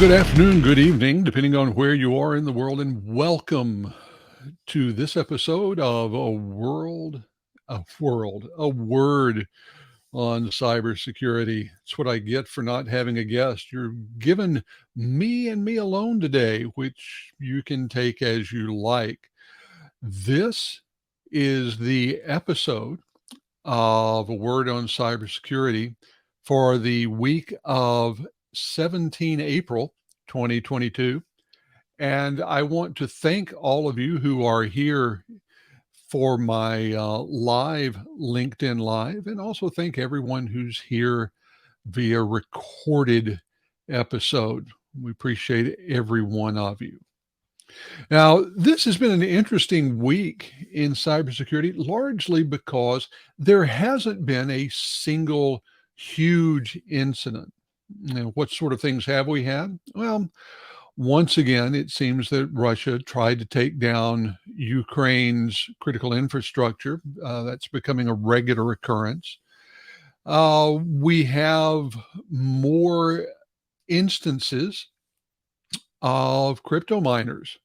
good afternoon, good evening, depending on where you are in the world, and welcome to this episode of a word on cybersecurity. It's what I get for not having a guest. You're given me and me alone today, which you can take as you like. This is the episode of a word on cybersecurity for the week of 17 April 2022. And I want to thank all of you who are here for my live LinkedIn Live, and also thank everyone who's here via recorded episode. We appreciate every one of you. Now, this has been an interesting week in cybersecurity, largely because there hasn't been a single huge incident. What sort of things have we had? Well, once again, it seems that Russia tried to take down Ukraine's critical infrastructure. That's becoming a regular occurrence. We have more instances of crypto miners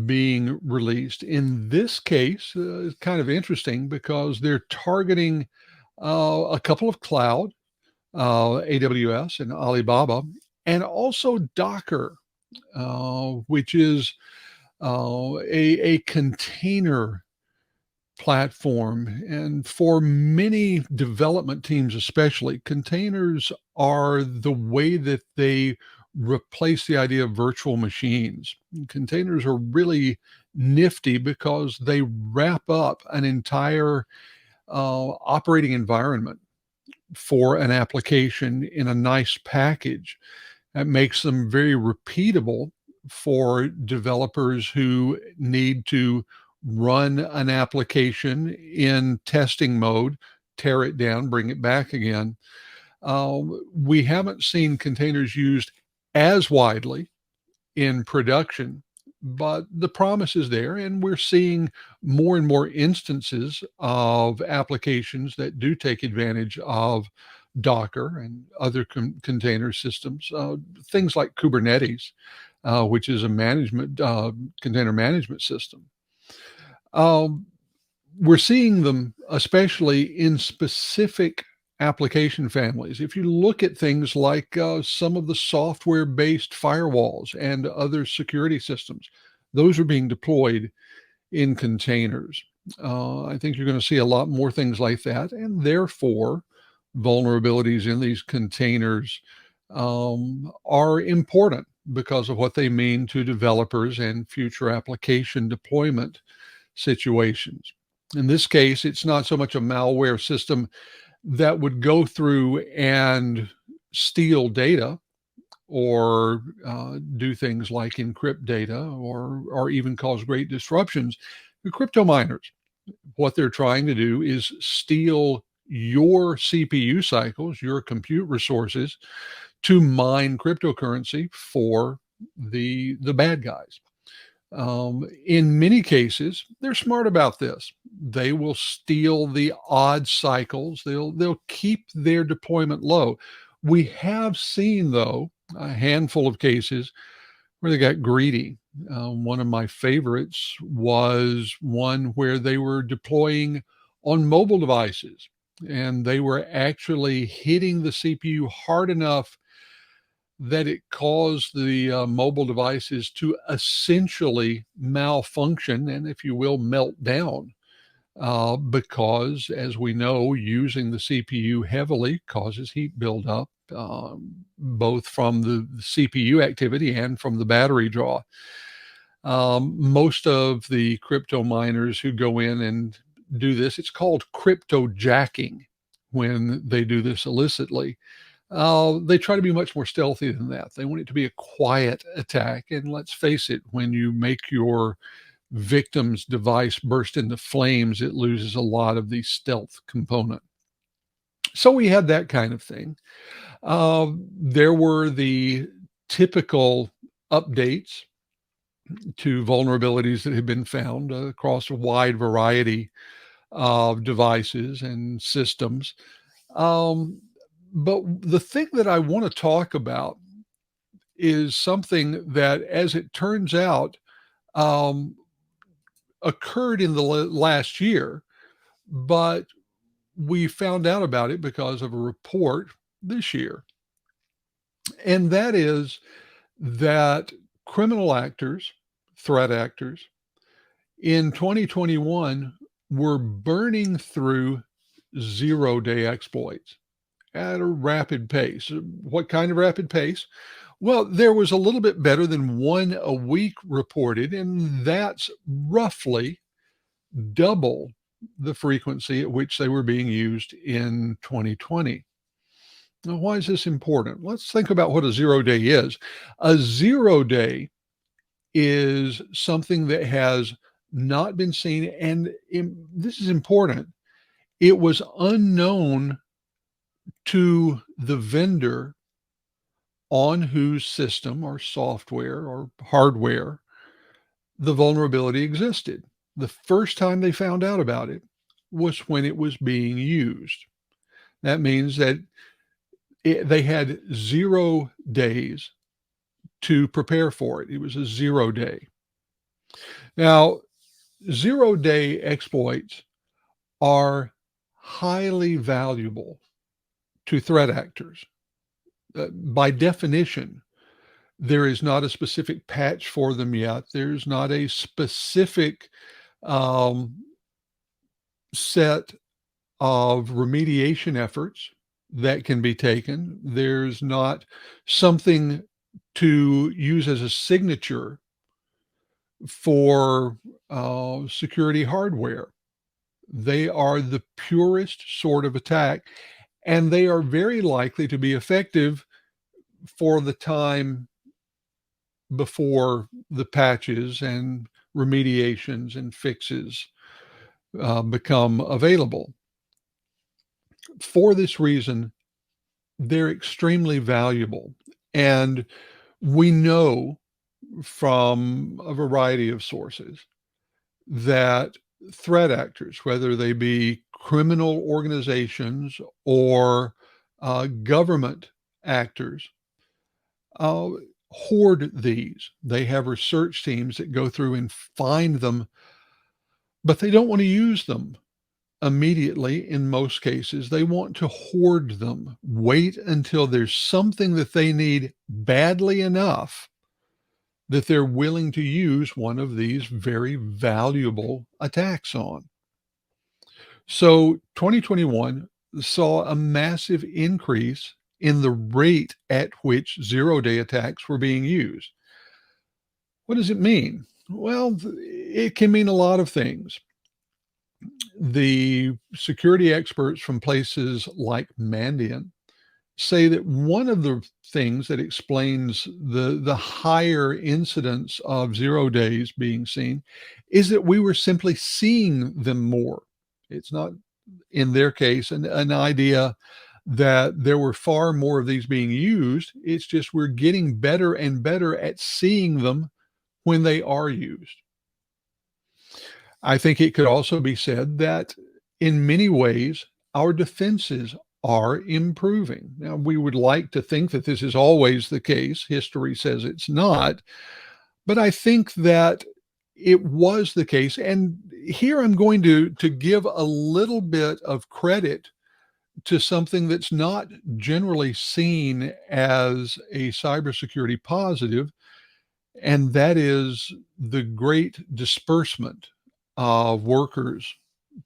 being released. In this case, it's kind of interesting because they're targeting a couple of cloud, AWS and Alibaba, and also Docker, which is a container platform. And for many development teams, especially, containers are the way that they replace the idea of virtual machines. Containers are really nifty because they wrap up an entire operating environment for an application in a nice package. That makes them very repeatable for developers who need to run an application in testing mode, tear it down, bring it back again. We haven't seen containers used as widely in production, but the promise is there, and we're seeing more and more instances of applications that do take advantage of Docker and other container systems, things like Kubernetes, which is a management container management system. We're seeing them especially in specific application families. If you look at things like some of the software-based firewalls and other security systems, those are being deployed in containers. I think you're going to see a lot more things like that, and therefore vulnerabilities in these containers are important because of what they mean to developers and future application deployment situations. In this case, it's not so much a malware system that would go through and steal data or do things like encrypt data or even cause great disruptions. The crypto miners, what they're trying to do is steal your CPU cycles, your compute resources, to mine cryptocurrency for the bad guys. In many cases, they're smart about this. They will steal the odd cycles. They'll keep their deployment low. We have seen, though, a handful of cases where they got greedy. One of my favorites was one where they were deploying on mobile devices, and they were actually hitting the CPU hard enough that it caused the mobile devices to essentially malfunction and, if you will, melt down. Because, as we know, using the CPU heavily causes heat buildup, both from the CPU activity and from the battery draw. Most of the crypto miners who go in and do this, it's called crypto jacking when they do this illicitly. They try to be much more stealthy than that. They want it to be a quiet attack. And let's face it, when you make your victim's device burst into flames, it loses a lot of the stealth component. So we had that kind of thing. There were the typical updates to vulnerabilities that had been found across a wide variety of devices and systems. But the thing that I want to talk about is something that, as it turns out, um, occurred in the last year, but we found out about it because of a report this year. And that is that criminal actors, threat actors, in 2021 were burning through zero-day exploits at a rapid pace. What kind of rapid pace? Well, there was a little bit better than one a week reported, and that's roughly double the frequency at which they were being used in 2020. Now, why is this important? Let's think about what a zero day is. A zero day is something that has not been seen, and this is important. It was unknown to the vendor on whose system or software or hardware the vulnerability existed. The first time they found out about it was when it was being used. That means that they had 0 days to prepare for it. It was a 0 day. Now, 0 day exploits are highly valuable to threat actors. By definition, there is not a specific patch for them yet. There's not a specific um, set of remediation efforts that can be taken. There's not something to use as a signature for security hardware. They are the purest sort of attack, and they are very likely to be effective for the time before the patches and remediations and fixes become available. For this reason, they're extremely valuable. And we know from a variety of sources that threat actors, whether they be criminal organizations or government actors, uh, hoard these. They have research teams that go through and find them, but they don't want to use them immediately in most cases. They want to hoard them, wait until there's something that they need badly enough that they're willing to use one of these very valuable attacks on. So 2021 saw a massive increase in the rate at which zero-day attacks were being used. What does it mean? Well, it can mean a lot of things. The security experts from places like Mandiant say that one of the things that explains the higher incidence of 0 days being seen is that we were simply seeing them more. It's not, in their case, an idea that there were far more of these being used. It's just we're getting better and better at seeing them when they are used. I think it could also be said that in many ways, our defenses are improving. Now, we would like to think that this is always the case. History says it's not, but I think that it was the case. And here I'm going to give a little bit of credit to something that's not generally seen as a cybersecurity positive, and that is the great disbursement of workers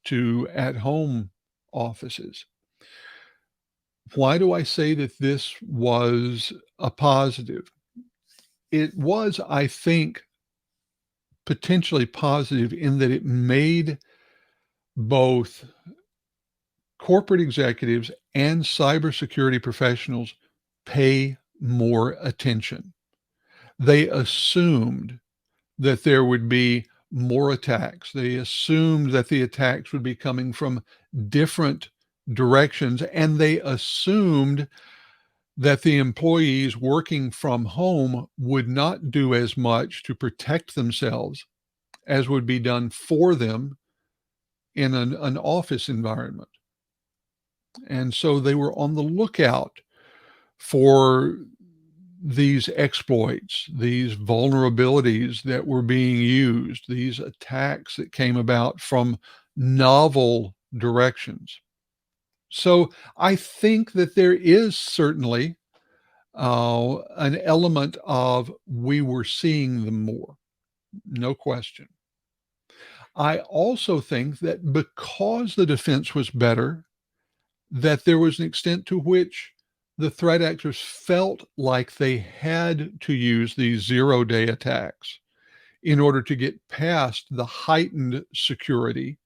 to at-home offices. Why do I say that this was a positive? It was, I think, potentially positive in that it made both corporate executives and cybersecurity professionals pay more attention. They assumed that there would be more attacks. They assumed that the attacks would be coming from different directions, and they assumed that the employees working from home would not do as much to protect themselves as would be done for them in an office environment. And so they were on the lookout for these exploits, these vulnerabilities that were being used, these attacks that came about from novel directions. So I think that there is certainly an element of we were seeing them more, no question. I also think that because the defense was better, that there was an extent to which the threat actors felt like they had to use these zero-day attacks in order to get past the heightened security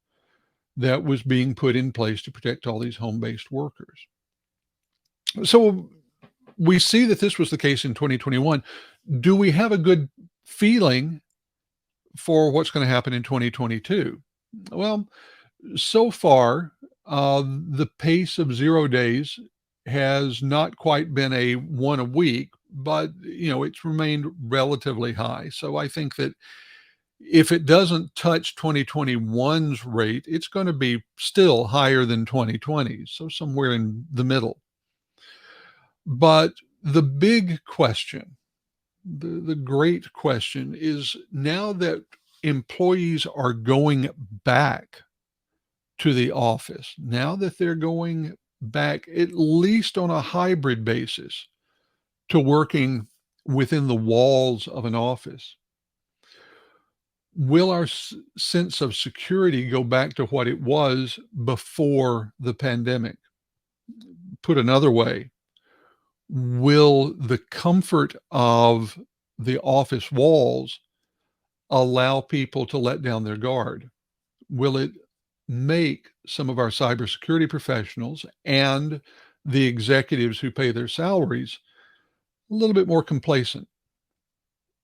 that was being put in place to protect all these home-based workers. So we see that this was the case in 2021. Do we have a good feeling for what's going to happen in 2022? Well, so far, the pace of 0 days has not quite been a 1 a week, but, it's remained relatively high. So I think that if it doesn't touch 2021's rate, it's gonna be still higher than 2020's, so somewhere in the middle. But the big question, the great question is now that employees are going back to the office, now that they're going back, at least on a hybrid basis, to working within the walls of an office, will our sense of security go back to what it was before the pandemic? Put another way, will the comfort of the office walls allow people to let down their guard? Will it make some of our cybersecurity professionals and the executives who pay their salaries a little bit more complacent?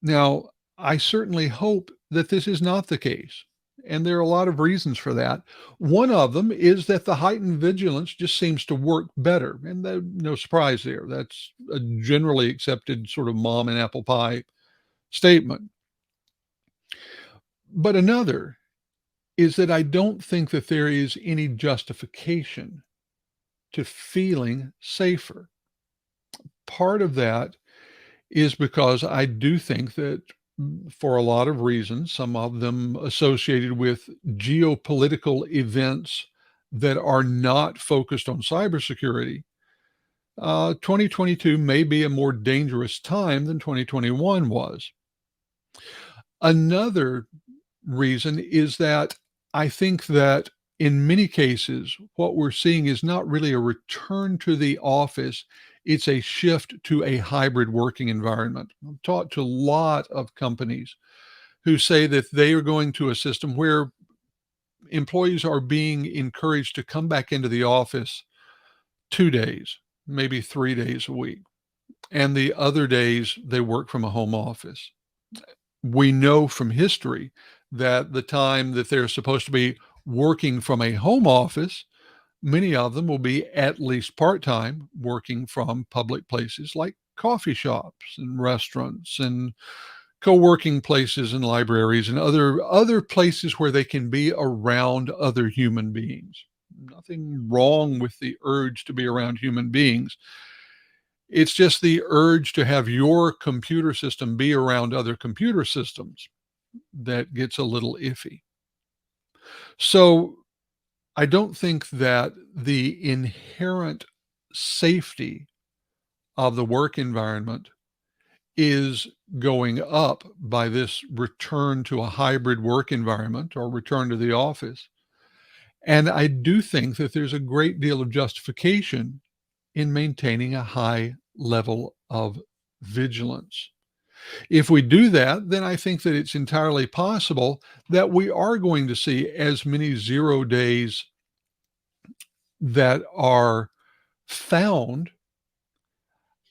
Now, I certainly hope that this is not the case. And there are a lot of reasons for that. One of them is that the heightened vigilance just seems to work better. And no surprise there. That's a generally accepted sort of mom and apple pie statement. But another is that I don't think that there is any justification to feeling safer. Part of that is because I do think that for a lot of reasons, some of them associated with geopolitical events that are not focused on cybersecurity, 2022 may be a more dangerous time than 2021 was. Another reason is that I think that in many cases, what we're seeing is not really a return to the office. It's a shift to a hybrid working environment. I've talked to a lot of companies who say that they are going to a system where employees are being encouraged to come back into the office 2 days, maybe 3 days a week. And the other days they work from a home office. We know from history that the time that they're supposed to be working from a home office, many of them will be at least part-time working from public places like coffee shops and restaurants and co-working places and libraries and other places where they can be around other human beings. Nothing wrong with the urge to be around human beings. It's just the urge to have your computer system be around other computer systems that gets a little iffy. So I don't think that the inherent safety of the work environment is going up by this return to a hybrid work environment or return to the office. And I do think that there's a great deal of justification in maintaining a high level of vigilance. If we do that, then I think that it's entirely possible that we are going to see as many 0 days that are found.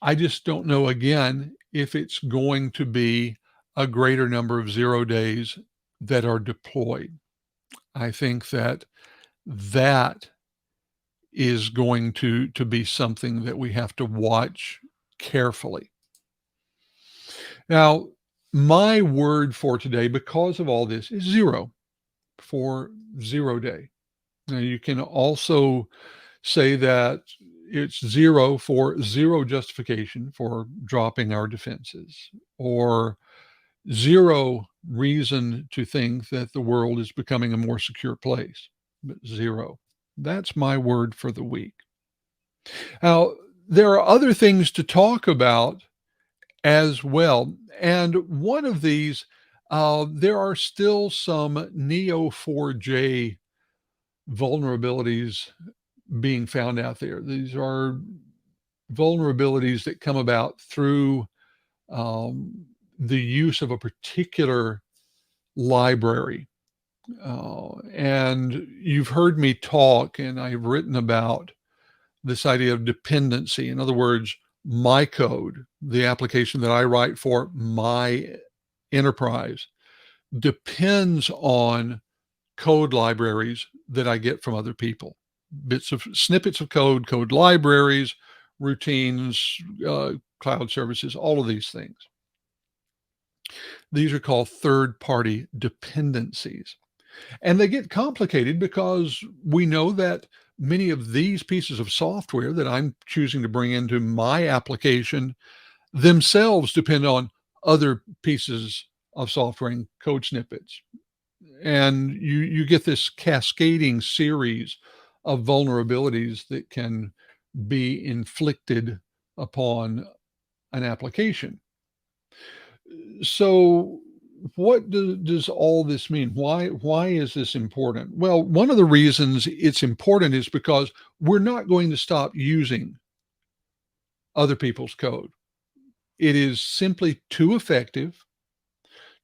I just don't know, again, if it's going to be a greater number of 0 days that are deployed. I think that that is going to be something that we have to watch carefully. Now, my word for today, because of all this, is zero, for 0 day. Now, you can also say that It's zero for zero justification for dropping our defenses, or zero reason to think that the world is becoming a more secure place. But zero. That's my word for the week. Now, there are other things to talk about as well. And one of these, there are still some Neo4j vulnerabilities being found out there. These are vulnerabilities that come about through the use of a particular library. And you've heard me talk, and I've written about this idea of dependency. In other words, my code, the application that I write for my enterprise, depends on code libraries that I get from other people. Bits of snippets of code, code libraries, routines, cloud services, all of these things. These are called third-party dependencies. And they get complicated because we know that many of these pieces of software that I'm choosing to bring into my application themselves depend on other pieces of software and code snippets. And you get this cascading series of vulnerabilities that can be inflicted upon an application. So what does all this mean? Why is this important? Well, one of the reasons it's important is because we're not going to stop using other people's code. It is simply too effective,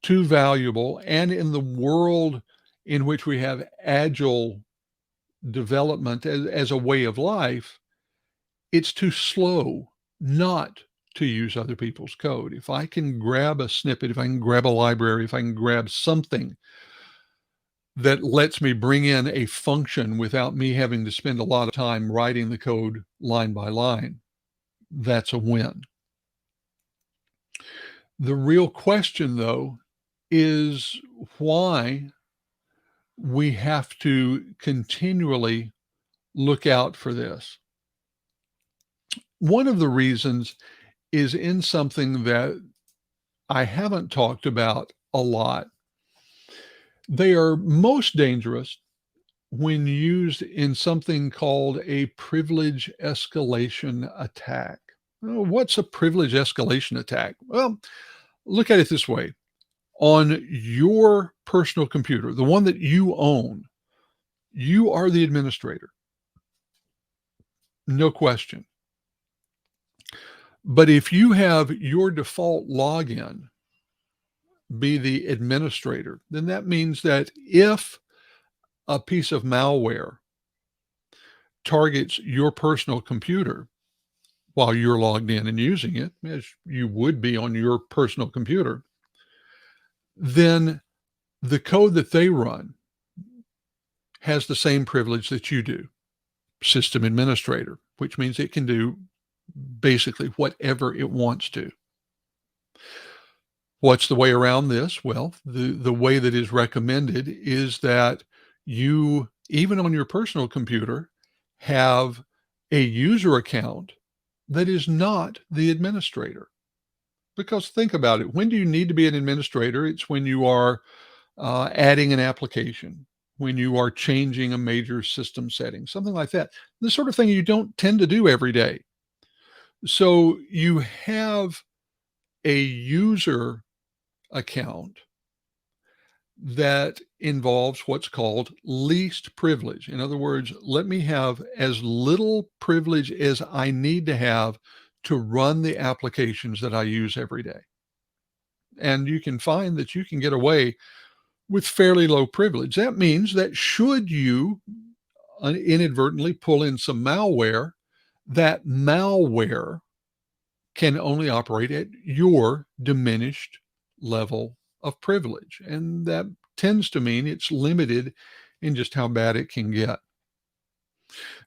too valuable, and in the world in which we have agile development as a way of life, it's too slow not to use other people's code. If I can grab a snippet, if I can grab a library, if I can grab something that lets me bring in a function without me having to spend a lot of time writing the code line by line, that's a win. The real question, though, is why we have to continually look out for this. One of the reasons is in something that I haven't talked about a lot. They are most dangerous when used in something called a privilege escalation attack. What's a privilege escalation attack? Well, look at it this way. On your personal computer, the one that you own, you are the administrator, no question. But if you have your default login be the administrator, then that means that if a piece of malware targets your personal computer while you're logged in and using it, as you would be on your personal computer, then the code that they run has the same privilege that you do, system administrator, which means it can do basically whatever it wants to. What's the way around this? Well, the way that is recommended is that you, even on your personal computer, have a user account that is not the administrator. Because think about it, when do you need to be an administrator? It's when you are adding an application, when you are changing a major system setting, something like that. The sort of thing you don't tend to do every day. So you have a user account that involves what's called least privilege. In other words, let me have as little privilege as I need to have to run the applications that I use every day. And you can find that you can get away with fairly low privilege. That means that should you inadvertently pull in some malware, that malware can only operate at your diminished level of privilege. And that tends to mean it's limited in just how bad it can get.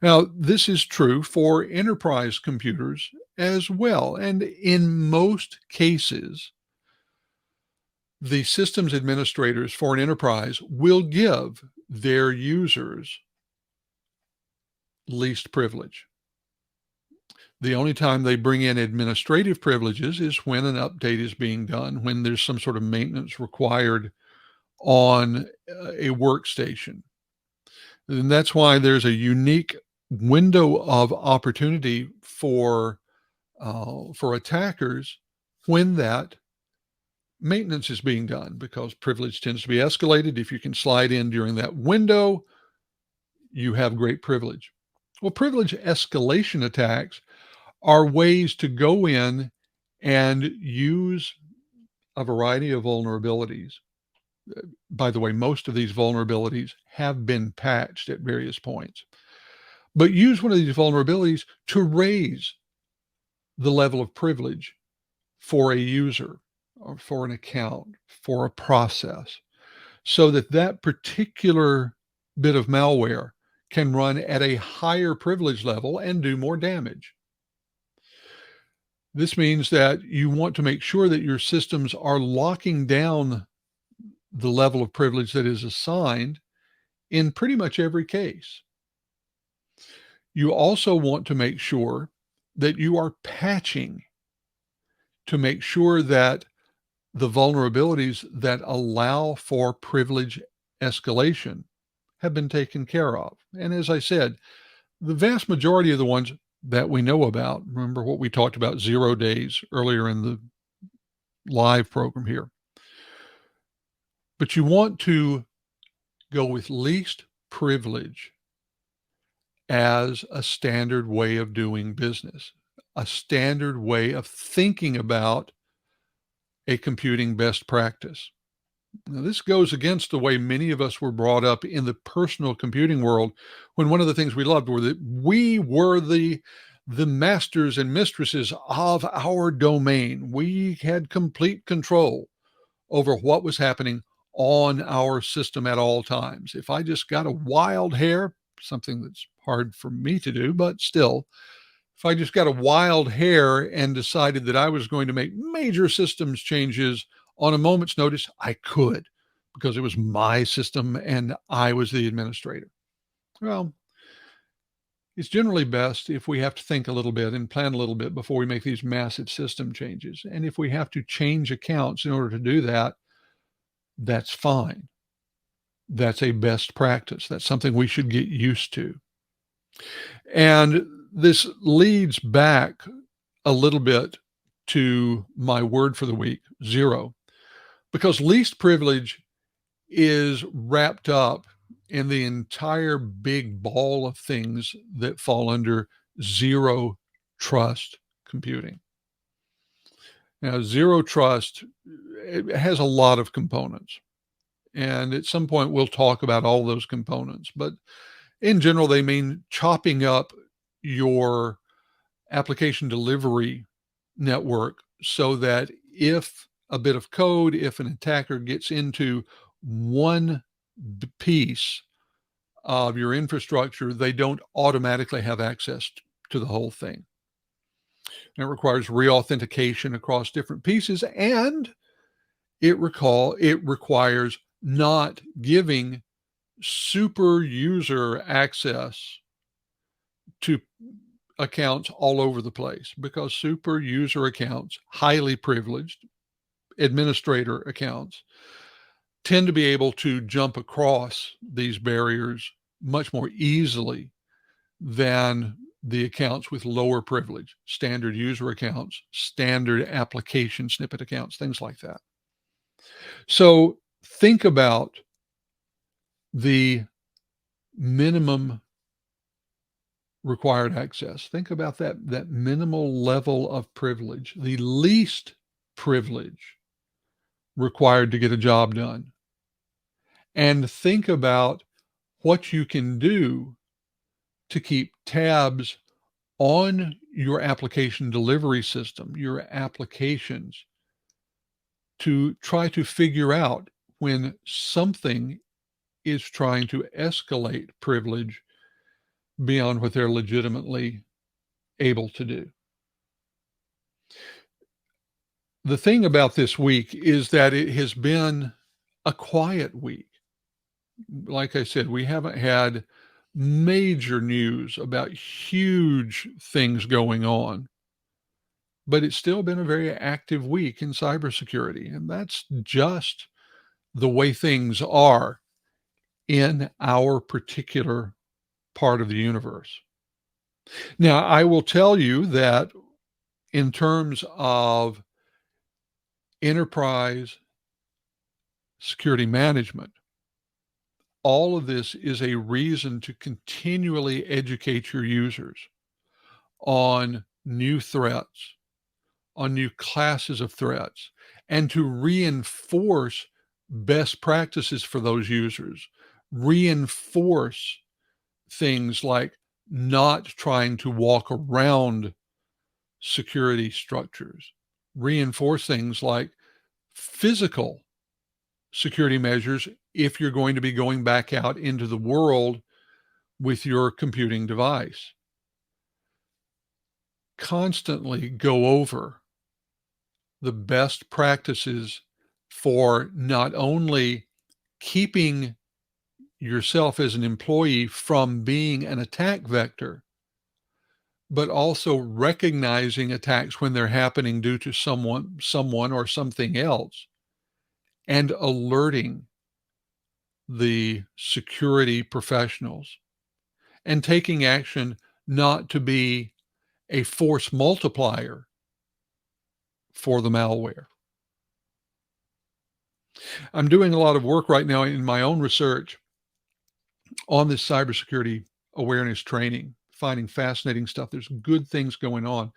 Now, this is true for enterprise computers as well. And in most cases, the systems administrators for an enterprise will give their users least privilege. The only time they bring in administrative privileges is when an update is being done, when there's some sort of maintenance required on a workstation. And that's why there's a unique window of opportunity for attackers when that maintenance is being done, because privilege tends to be escalated. If you can slide in during that window, you have great privilege. Well, privilege escalation attacks are ways to go in and use a variety of vulnerabilities. By the way, most of these vulnerabilities have been patched at various points, but use one of these vulnerabilities to raise the level of privilege for a user or for an account, for a process, so that that particular bit of malware can run at a higher privilege level and do more damage. This means that you want to make sure that your systems are locking down the level of privilege that is assigned in pretty much every case. You also want to make sure that you are patching to make sure that the vulnerabilities that allow for privilege escalation have been taken care of. And as I said, the vast majority of the ones that we know about, remember what we talked about 0 days earlier in the live program here. But you want to go with least privilege as a standard way of doing business, a standard way of thinking about a computing best practice. Now, this goes against the way many of us were brought up in the personal computing world, when one of the things we loved were that we were the masters and mistresses of our domain. We had complete control over what was happening on our system at all times. If I just got a wild hair, something that's hard for me to do, but still, if I just got a wild hair and decided that I was going to make major systems changes on a moment's notice, I could, because it was my system and I was the administrator. Well, it's generally best if we have to think a little bit and plan a little bit before we make these massive system changes. And if we have to change accounts in order to do that, that's fine. That's a best practice. That's something we should get used to. And this leads back a little bit to my word for the week, zero, because least privilege is wrapped up in the entire big ball of things that fall under zero trust computing. Now, zero trust, it has a lot of components. And at some point, we'll talk about all those components. But in general, they mean chopping up your application delivery network so that if a bit of code, if an attacker gets into one piece of your infrastructure, they don't automatically have access to the whole thing. And it requires reauthentication across different pieces, and it requires not giving super user access to accounts all over the place, because super user accounts, highly privileged administrator accounts, tend to be able to jump across these barriers much more easily than the accounts with lower privilege, standard user accounts, standard application snippet accounts, things like that. So think about the minimum required access. Think about that minimal level of privilege, the least privilege required to get a job done. And think about what you can do to keep tabs on your application delivery system, your applications, to try to figure out when something is trying to escalate privilege beyond what they're legitimately able to do. The thing about this week is that it has been a quiet week. Like I said, we haven't had major news about huge things going on. But it's still been a very active week in cybersecurity, and that's just the way things are in our particular part of the universe. Now, I will tell you that in terms of enterprise security management, all of this is a reason to continually educate your users on new threats, on new classes of threats, and to reinforce best practices for those users, reinforce things like not trying to walk around security structures, reinforce things like physical security measures if you're going to be going back out into the world with your computing device. Constantly go over the best practices for not only keeping yourself as an employee from being an attack vector, but also recognizing attacks when they're happening due to someone or something else, and alerting the security professionals and taking action not to be a force multiplier for the malware. I'm doing a lot of work right now in my own research on this cybersecurity awareness training, finding fascinating stuff. There's good things going on.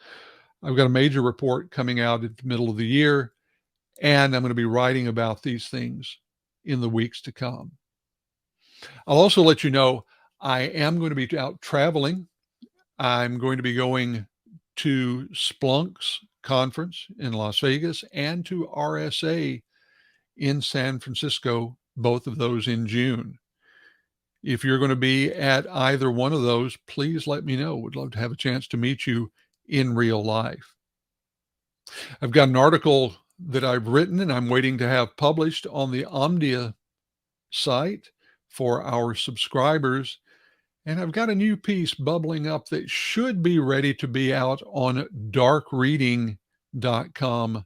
I've got a major report coming out at the middle of the year, and I'm going to be writing about these things in the weeks to come. I'll also let you know I am going to be out traveling. I'm going to be going to Splunk's conference in Las Vegas and to RSA in San Francisco, both of those in June. If you're going to be at either one of those, please let me know. Would love to have a chance to meet you in real life. I've got an article that I've written and I'm waiting to have published on the Omdia site for our subscribers. And I've got a new piece bubbling up that should be ready to be out on darkreading.com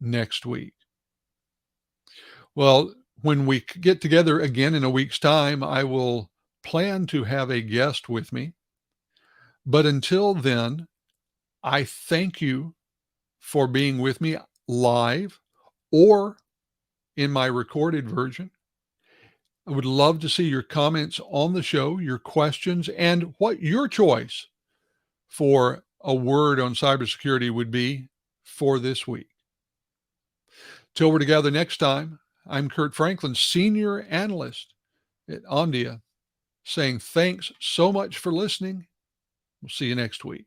next week. Well, when we get together again in a week's time, I will plan to have a guest with me. But until then, I thank you for being with me live or in my recorded version. I would love to see your comments on the show, your questions, and what your choice for a word on cybersecurity would be for this week. Till we're together next time, I'm Kurt Franklin, Senior Analyst at Omdia, saying thanks so much for listening. We'll see you next week.